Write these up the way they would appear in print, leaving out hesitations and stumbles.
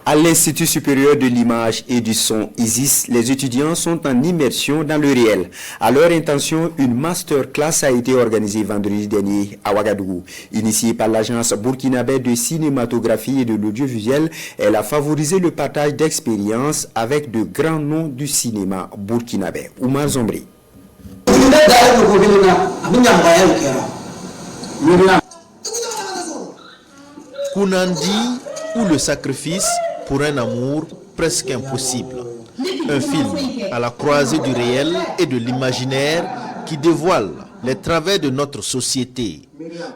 À l'Institut supérieur de l'image et du son ISIS, les étudiants sont en immersion dans le réel. À leur intention, une masterclass a été organisée vendredi dernier à Ouagadougou. Initiée par l'agence burkinabé de cinématographie et de l'audiovisuel, elle a favorisé le partage d'expériences avec de grands noms du cinéma burkinabé. Oumar Zombri. Kounandi ou le sacrifice pour un amour presque impossible. Un film à la croisée du réel et de l'imaginaire qui dévoile les travers de notre société.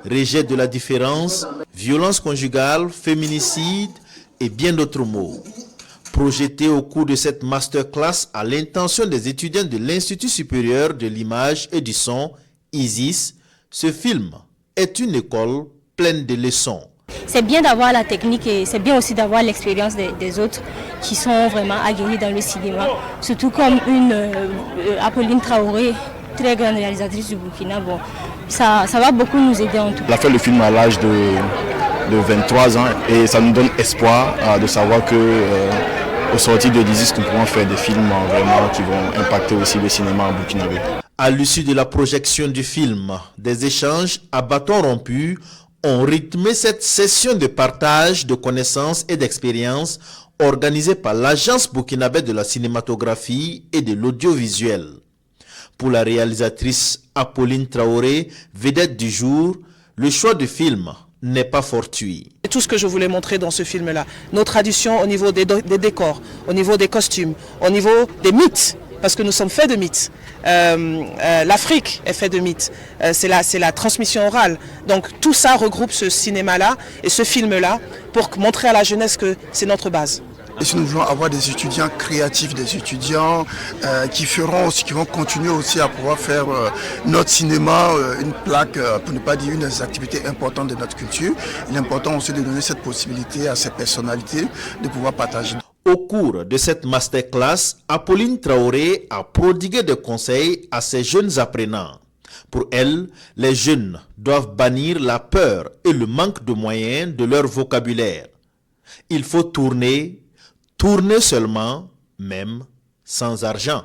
Rejet de la différence, violence conjugale, féminicide et bien d'autres mots. Projeté au cours de cette masterclass à l'intention des étudiants de l'Institut supérieur de l'image et du son, ISIS, ce film est une école pleine de leçons. C'est bien d'avoir la technique et c'est bien aussi d'avoir l'expérience des autres qui sont vraiment aguerris dans le cinéma. Surtout comme Apolline Traoré, très grande réalisatrice du Burkina. Bon, ça va beaucoup nous aider en tout cas. Elle a fait le film à l'âge de 23 ans et ça nous donne espoir de savoir qu'au sortir de l'ISIS, nous pourrons faire des films vraiment qui vont impacter aussi le cinéma en burkinabé. À l'issue de la projection du film, des échanges à bâtons rompus ont rythmé cette session de partage de connaissances et d'expériences organisée par l'Agence burkinabé de la cinématographie et de l'audiovisuel. Pour la réalisatrice Apolline Traoré, vedette du jour, le choix du film n'est pas fortuit. Tout ce que je voulais montrer dans ce film-là, nos traditions au niveau des décors, au niveau des costumes, au niveau des mythes, parce que nous sommes faits de mythes. L'Afrique est faite de mythes. C'est la transmission orale. Donc tout ça regroupe ce cinéma-là et ce film-là pour montrer à la jeunesse que c'est notre base. Et si nous voulons avoir des étudiants créatifs, des étudiants qui vont continuer aussi à pouvoir faire notre cinéma une plaque, pour ne pas dire une des activités importantes de notre culture, il est important aussi de donner cette possibilité à ces personnalités de pouvoir partager. Au cours de cette masterclass, Apolline Traoré a prodigué des conseils à ces jeunes apprenants. Pour elle, les jeunes doivent bannir la peur et le manque de moyens de leur vocabulaire. Il faut tourner seulement, même sans argent.